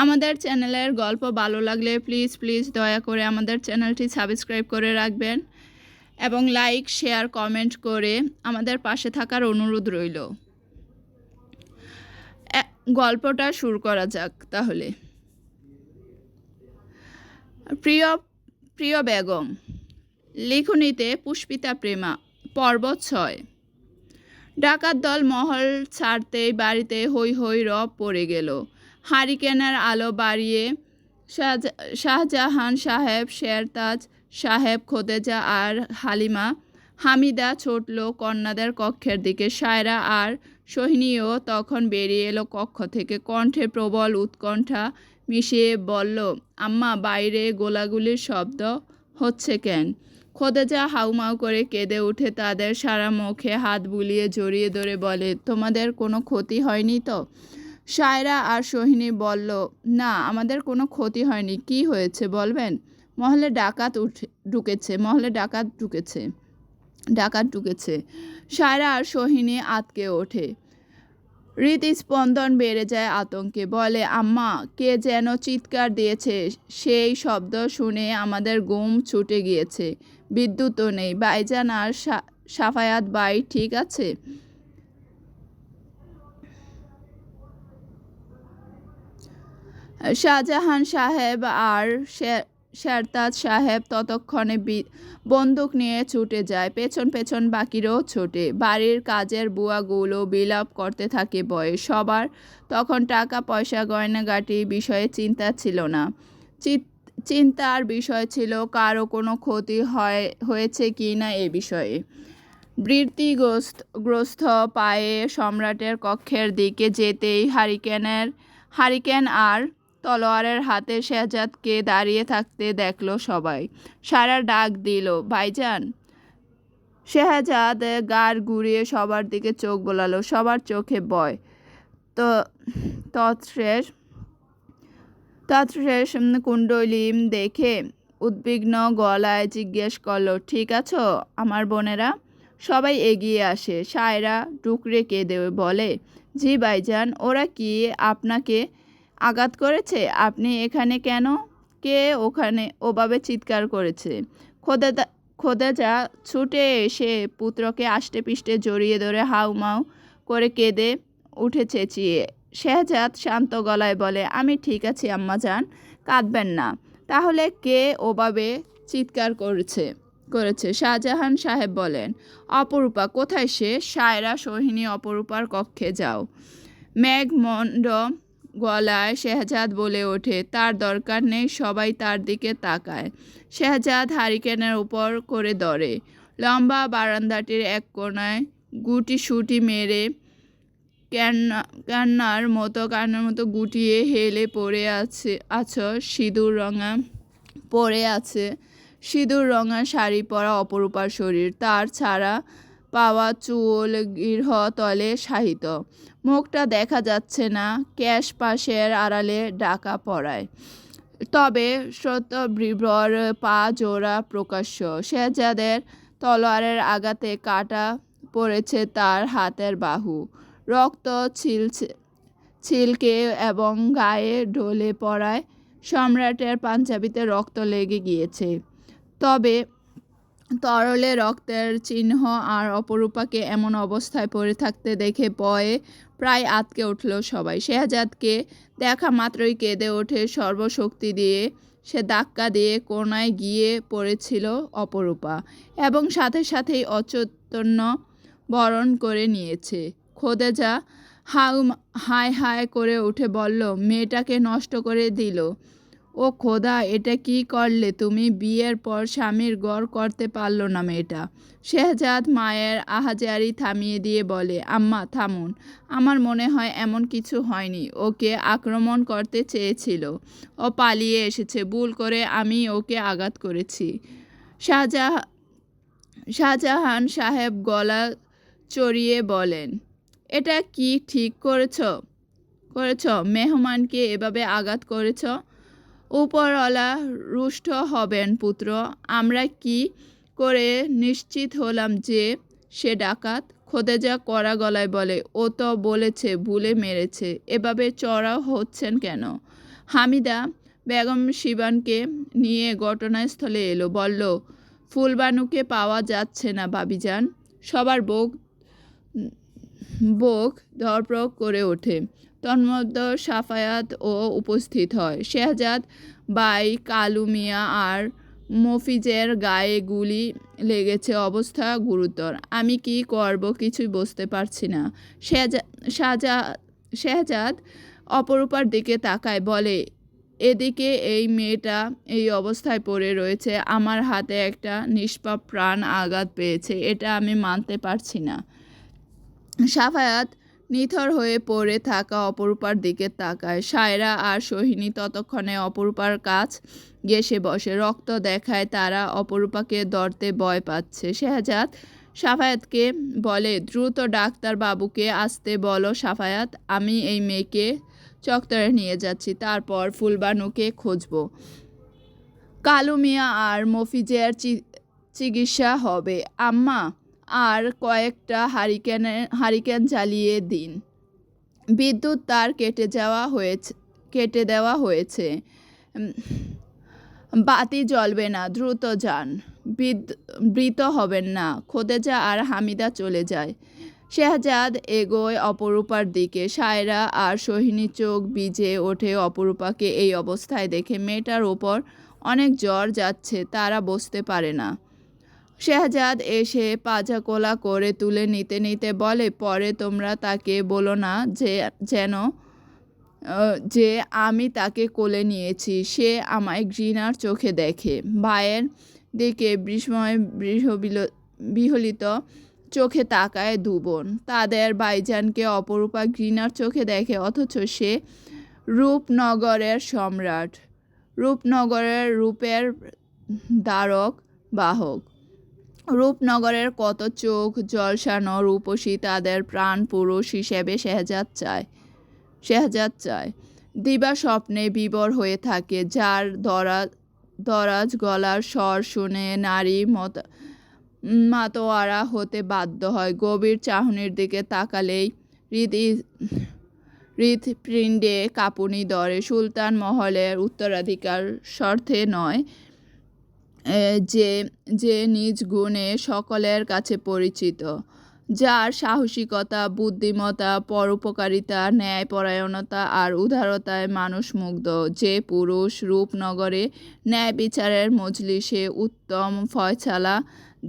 আমাদের চ্যানেলের গল্প ভালো লাগলে প্লিজ দয়া করে আমাদের চ্যানেলটি সাবস্ক্রাইব করে রাখবেন এবং লাইক শেয়ার কমেন্ট করে আমাদের পাশে থাকার অনুরোধ রইল। গল্পটা শুরু করা যাক তাহলে। প্রিয় প্রিয় বেগম, লিখনিতে পুষ্পিতা প্রেমা, পর্ব ৬। ডাকাত দল মহল ছাড়তেই বাড়িতে হৈ হৈ রব পড়ে গেল। হারিকেনের আলো বাড়িয়ে শাহজাহান সাহেব, শেরতাজ সাহেব, খোদেজা আর হালিমা হামিদা ছুটল কন্যাদের কক্ষের দিকে। সায়রা আর সোহিনীও তখন বেরিয়ে এলো কক্ষ থেকে। কণ্ঠে প্রবল উৎকণ্ঠা মিশিয়ে বলল, আম্মা, বাইরে গোলাগুলির শব্দ হচ্ছে কেন? খোদেজা হাউমাউ করে কেঁদে উঠে তাদের সারা মুখে হাত বুলিয়ে জড়িয়ে ধরে বলে, তোমাদের কোনো ক্ষতি হয়নি তো? সায়রা আর সোহিনী বলল, না, আমাদের কোনো ক্ষতি হয়নি। কি হয়েছে বলবেন? মহলে ডাকাত ঢুকেছে। সায়রা আর সোহিনী আঁতকে ওঠে। হৃদস্পন্দন বেড়ে যায় আতঙ্কে। বলে, আম্মা, কে যেন চিৎকার দিয়েছে। সেই শব্দ শুনে আমাদের ঘুম ছুটে গিয়েছে। বিদ্যুৎও নেই। ভাইজান আর সাফায়াত ভাই ঠিক আছে? শাহজাহান সাহেব আর শেরতাজ সাহেব ততক্ষণে বন্দুক নিয়ে ছুটে যায়। পেছন পেছন বাকিরাও ছোটে। বাড়ির কাজের বুয়াগুলো বিলাপ করতে থাকে ভয়ে। সবার তখন টাকা পয়সা গয়নাগাটি বিষয়ে চিন্তা ছিল না। চিন্তার বিষয় ছিল কারো কোনো ক্ষতি হয়েছে কি না এ বিষয়ে। বৃত্তিগ্রস্ত পায়ে সম্রাটের কক্ষের দিকে যেতেই হারিকেন আর তলোয়ারের হাতে শেহজাদকে দাঁড়িয়ে থাকতে দেখল সবাই। সারা ডাক দিল, ভাইজান। শেহজাদ গাড় ঘুরিয়ে সবার দিকে চোখ বোলালো। সবার চোখে ভয়। তৎশেষ কুণ্ডলিম দেখে উদ্বিগ্ন গলায় জিজ্ঞেস করলো, ঠিক আছো আমার বোনেরা? সবাই এগিয়ে আসে। সায়রা ডুকরে কেঁদে বলে, জি ভাইজান। ওরা কি আপনাকে আঘাত করেছে? আপনি এখানে কেন? কে ওখানে ওভাবে চিৎকার করেছে? খোদেজা ছুটে এসে পুত্রকে আষ্টে পিষ্টে জড়িয়ে ধরে হাউমাউ করে কেঁদে উঠে চেঁচিয়ে। শেহজাদ শান্ত গলায় বলে, আমি ঠিক আছি আম্মাজান, কাঁদবেন না। তাহলে কে ওভাবে চিৎকার করেছে? শাহজাহান সাহেব বলেন, অপরূপা। কোথায় সে? সায়রা, সোহিনী অপরূপার কক্ষে যাও। মেঘমণ্ড গলায় শেহজাদ বলে ওঠে, তার দরকার নেই। সবাই তার দিকে তাকায়। শেহজাদ হারিকেনের উপর করে ধরে। লম্বা বারান্দাটির এক কোণায় গুটি মেরে কান্নার মতো গুটিয়ে হেলে পড়ে আছে সিঁদুর রঙা শাড়ি পরা অপরূপার শরীর। তার ছাড়া পাওয়া চুল গৃহ তলে শাহিত। মুখটা দেখা যাচ্ছে না, ক্যাশ পাশের আড়ালে ঢাকা পড়ায়। তবে শ্রোতবিভ্রর পা জোড়া প্রকাশ্য। শেহজাদের তলোয়ারের আঘাতে কাটা পড়েছে তার হাতের বাহু। রক্ত ছিলকে এবং গায়ে ঢলে পড়ায় সম্রাটের পাঞ্জাবিতে রক্ত লেগে গিয়েছে। তবে তরলে রক্তের চিহ্ন। আর অপরূপাকে এমন অবস্থায় পড়ে থাকতে দেখে ভয়ে প্রায় আঁতকে উঠল সবাই। শেহজাদকে দেখা মাত্রই কেঁদে ওঠে সর্বশক্তি দিয়ে। সে ধাক্কা দিয়ে কোণায় গিয়ে পড়েছিল অপরূপা এবং সাথেই অচৈতন্য বরণ করে নিয়েছে। খোদেজা হায় করে উঠে বলল, মেয়েটাকে নষ্ট করে দিল। ও খোদা, এটা কি করলে তুমি? বিয়ের পর স্বামীর গড় করতে পারল না মেয়েটা। শেহজাদ মায়ের আহাজারি থামিয়ে দিয়ে বলে, আম্মা থামুন। আমার মনে হয় এমন কিছু হয়নি। ওকে আক্রমণ করতে চেয়েছিল। ও পালিয়ে এসেছে। ভুল করে আমি ওকে আঘাত করেছি। শাহজাহান সাহেব গলা চড়িয়ে বলেন, এটা কি ঠিক করেছ? মেহমানকে এভাবে আঘাত করেছ? উপরওয়ালা রুষ্ট হবেন পুত্র। আমরা কি করে নিশ্চিত হলাম যে সে ডাকাত? খোদেজা কড়া গলায় বলে, ও তো বলেছে ভুলে মেরেছে। এভাবে চড়াও হচ্ছেন কেন? হামিদা বেগম শিবানকে নিয়ে ঘটনাস্থলে এলো। বলল, ফুলবানুকে পাওয়া যাচ্ছে না ভাবিজান। সবার বুক ধড়ফড় করে ওঠে। তন্মধ্যে সাফায়াতও উপস্থিত হয়। শেহজাদ বাই, কালু মিয়া আর মফিজের গায়ে গুলি লেগেছে, অবস্থা গুরুতর। আমি কি করব কিছুই বুঝতে পারছি না। শেহজাদ অপরূপার দিকে তাকায়, বলে, এদিকে এই মেয়েটা এই অবস্থায় পড়ে রয়েছে। আমার হাতে একটা নিষ্পাপ প্রাণ আঘাত পেয়েছে, এটা আমি মানতে পারছি না। সাফায়াত নিথর হয়ে পড়ে থাকা অপরূপার দিকে তাকায়। সায়রা আর সোহিনী ততক্ষণে অপরূপার কাছ ঘেঁষে বসে। রক্ত দেখায় তারা অপরূপাকে ধরতে ভয় পাচ্ছে। শেহজাদ সাফায়াতকে বলে, দ্রুত ডাক্তার বাবুকে আসতে বলো সাফায়াত। আমি এই মেয়েকে চত্বরে নিয়ে যাচ্ছি, তারপর ফুলবানুকে খুঁজব। কালু মিয়া আর মফিজের চিকিৎসা হবে। আম্মা, আর কয়েকটা হারিকেন জ্বালিয়ে দিন। বিদ্যুৎ তার কেটে দেওয়া হয়েছে, বাতি জ্বলবে না। দ্রুত যান, বৃত হবেন না। খোদেজা আর হামিদা চলে যায়। শেহজাদ এগোয় অপরূপার দিকে। সায়রা আর সোহিনী চোখ ভিজে ওঠে অপরূপাকে এই অবস্থায় দেখে। মেয়েটার ওপর অনেক জ্বর যাচ্ছে, তারা বুঝতে পারে না। শেহজাদ এসে পাজা কোলা করে তুলে নিতে নিতে বলে, পরে তোমরা তাকে বলো না যে আমি তাকে কোলে নিয়েছি। সে আমায় ঘৃণার চোখে দেখে। ভাইয়ের দিকে বিহলিত চোখে তাকায় দুবোন। তাদের ভাইজানকে অপরূপা ঘৃণার চোখে দেখে, অথচ সে রূপনগরের সম্রাট, রূপনগরের রূপের দ্বারক বাহক। রূপনগরের কত চোখ ঝলসানো রূপসী তাদের প্রাণ পুরুষ হিসেবে শেহজাদ চায়। দিবা স্বপ্নে বিভোর হয়ে থাকে, যার দরাজ গলার স্বর শুনে নারী মাতোয়ারা হতে বাধ্য হয়। গভীর চাহনির দিকে তাকালেই হৃৎপিণ্ডে কাঁপুনি ধরে। সুলতান মহলের উত্তরাধিকার স্বার্থে নয়, যে নিজ গুণে সকলের কাছে পরিচিত, যার সাহসিকতা, বুদ্ধিমত্তা, পরোপকারিতা, ন্যায়পরায়ণতা আর উদারতায় মানুষ মুগ্ধ। যে পুরুষ রূপনগরে ন্যায় বিচারের মজলিসে উত্তম ফয়সালা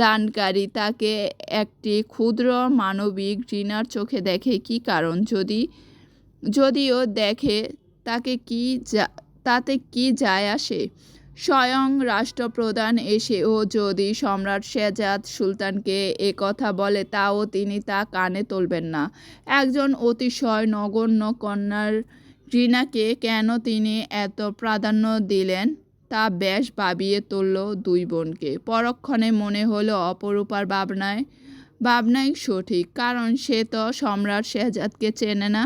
দানকারী, তাকে একটি ক্ষুদ্র মানবিক ঘৃণার চোখে দেখে কী কারণ? যদিও দেখে, তাতে কি যায় আসে? স্বয়ং রাষ্ট্রপ্রধান এসেও যদি সম্রাট শেহজাদ সুলতানকে এ কথা বলে, তাও তিনি তা কানে তুলবেন না। একজন অতিশয় নগণ্য কন্যার ঘৃণাকে কেন তিনি এত প্রাধান্য দিলেন, তা বেশ ভাবিয়ে তুলল দুই বোনকে। পরক্ষণে মনে হলো অপরূপার ভাবনাই সঠিক, কারণ সে তো সম্রাট শেহজাদকে চেনে না।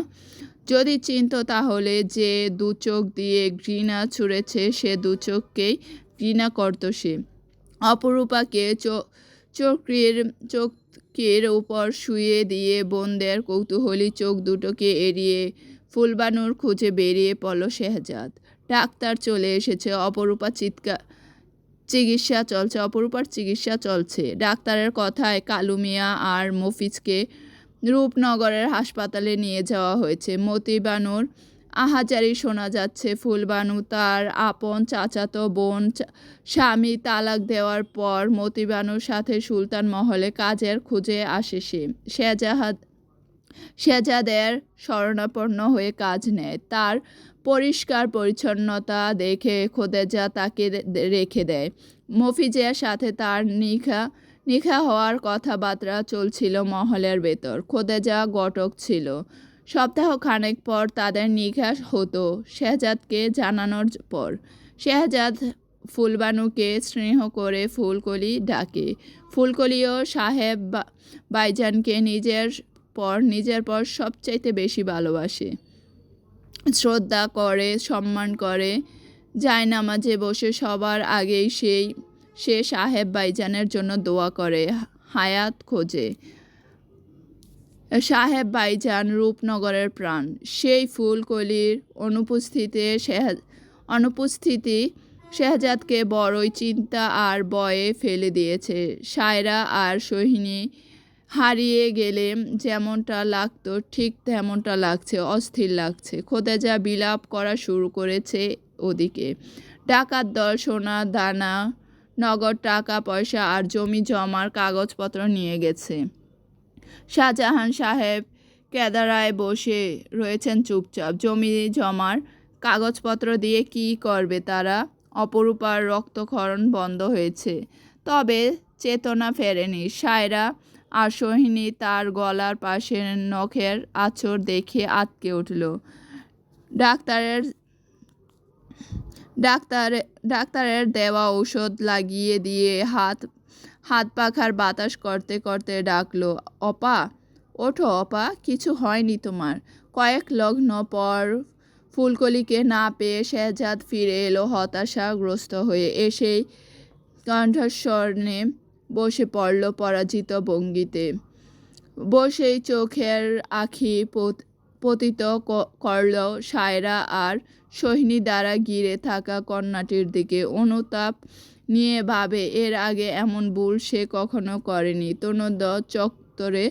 যদি চিনত, তাহলে যে দু চোখ দিয়ে ঘৃণা ছুঁড়েছে, সে দু চোখকেই ঘৃণা করত সে। অপরূপাকে চৌকির উপর শুয়ে দিয়ে বোনদের কৌতূহলী চোখ দুটোকে এড়িয়ে ফুলবানুর খুঁজে বেরিয়ে পড়ল শেহজাদ। ডাক্তার চলে এসেছে, অপরূপার চিকিৎসা চলছে। ডাক্তারের কথায় কালু মিয়া আর মফিজকে রূপনগরের হাসপাতালে নিয়ে যাওয়া হয়েছে। মতিবানুর আহাজারি শোনা যাচ্ছে। ফুলবানু তার আপন চাচাতো বোন স্বামী তালাক দেওয়ার পর মতিবানুর সাথে সুলতান মহলে কাজের খুঁজে আসে সে। শেহজাদের শরণাপন্ন হয়ে কাজ নেয়। তার পরিষ্কার পরিচ্ছন্নতা দেখে খোদেজা তাকে রেখে দেয়। মফিজের সাথে তার নিখা হওয়ার কথাবার্তা চলছিল মহলের ভেতর। খোদেজা ঘটক ছিল। সপ্তাহখানেক পর তাদের নিখা হতো। শেহজাদকে জানানোর পর শেহজাদ ফুলবানুকে স্নেহ করে ফুলকলি ডাকে। ফুলকলিও সাহেব ভাইজানকে নিজের পর সবচাইতে বেশি ভালোবাসে, শ্রদ্ধা করে, সম্মান করে। জায়নামাজে বসে সবার আগেই সে সাহেব ভাইজানের জন্য দোয়া করে, হায়াত খোঁজে। সাহেব ভাইজান রূপনগরের প্রাণ। সেই ফুলকলির অনুপস্থিতি শেহজাদকে বড়ই চিন্তা আর ভয়ে ফেলে দিয়েছে। সায়রা আর সোহিনী হারিয়ে গেলে যেমনটা লাগতো ঠিক তেমনটা লাগছে, অস্থির লাগছে। খোদেজা বিলাপ করা শুরু করেছে। ওদিকে ডাকাত দল সোনা দানা, নগদ টাকা পয়সা আর জমি জমার কাগজপত্র নিয়ে গেছে। শাহজাহান সাহেব কেদারায় বসে রয়েছেন চুপচাপ। জমি জমার কাগজপত্র দিয়ে কি করবে তারা? অপরূপার রক্তক্ষরণ বন্ধ হয়েছে, তবে চেতনা ফেরেনি। সায়রা আর সোহিনী তার গলার পাশে নখের আঁচড় দেখে আঁতকে উঠল। ডাক্তারের ডাক্তারের দেওয়া ঔষধ লাগিয়ে দিয়ে হাত পাখার বাতাস করতে করতে ডাকলো, অপা ওঠো অপা, কিছু হয়নি তোমার। কয়েক লগ্ন পর ফুলকলিকে না পেয়ে শেহজাদ ফিরে এলো হতাশাগ্রস্ত হয়ে। এসেই কণ্ঠস্বরে বসে পড়ল পরাজিত ভঙ্গিতে। বসেই চোখের আঁখি পতিত করল সায়রা আর সোহিনী দ্বারা ঘিরে থাকা কন্যাটির দিকে। অনুতাপ নিয়ে ভাবে, এর আগে এমন ভুল সে কখনো করেনি। তনুদ চত্বরে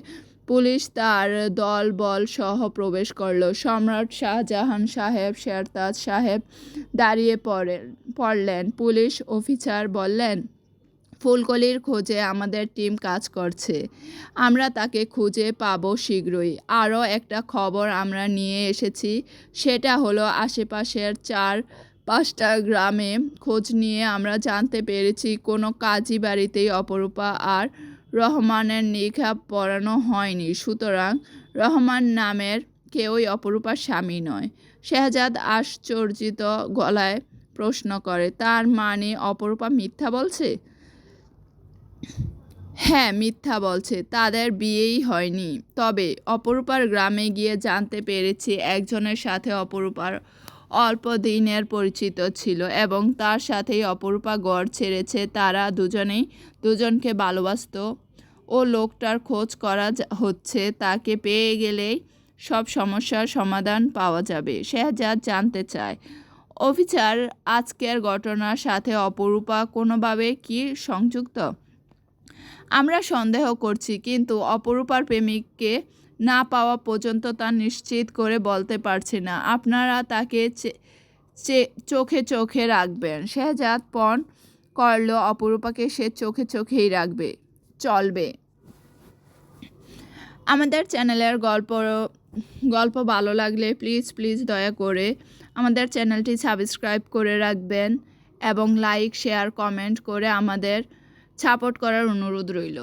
পুলিশ তার দলবল সহ প্রবেশ করল। সম্রাট শাহজাহান সাহেব, শেরতাজ সাহেব দাঁড়িয়ে পড়লেন। পুলিশ অফিসার বললেন, ফুলকলির খোঁজে আমাদের টিম কাজ করছে। আমরা তাকে খুঁজে পাবো শীঘ্রই। আরও একটা খবর আমরা নিয়ে এসেছি, সেটা হলো আশেপাশের 4-5টা গ্রামে খোঁজ নিয়ে আমরা জানতে পেরেছি কোনো কাজী বাড়িতেই অপরূপা আর রহমানের নিকাহ পড়ানো হয়নি। সুতরাং রহমান নামের কেউই অপরূপার স্বামী নয়। শেহজাদ আশ্চর্যিত গলায় প্রশ্ন করে, তার মানে অপরূপা মিথ্যা বলছে? হ্যাঁ, মিথ্যা বলছে। তাদের বিয়েই হয়নি। তবে অপরূপার গ্রামে গিয়ে জানতে পেরেছি একজনের সাথে অপরূপার অল্প দিনের পরিচিত ছিল এবং তার সাথেই অপরূপা ঘর ছেড়েছে। তারা দুজনেই দুজনকে ভালোবাসত। ও লোকটার খোঁজ করা হচ্ছে, তাকে পেয়ে গেলেই সব সমস্যার সমাধান পাওয়া যাবে। শেহজাদ জানতে চায়, অফিসার, আজকের ঘটনার সাথে অপরূপা কোনোভাবে কি সংযুক্ত? আমরা সন্দেহ করছি, কিন্তু অপরূপার প্রেমিককে না পাওয়া পর্যন্ত তা নিশ্চিত করে বলতে পারছি না। আপনারা তাকে চোখে চোখে রাখবেন। শেহজাদ পণ করল অপরূপাকে সে চোখে চোখেই রাখবে। চলবে। আমাদের চ্যানেলের গল্প ভালো লাগলে প্লিজ দয়া করে আমাদের চ্যানেলটি সাবস্ক্রাইব করে রাখবেন এবং লাইক শেয়ার কমেন্ট করে আমাদের সাপোর্ট করার অনুরোধ রইল।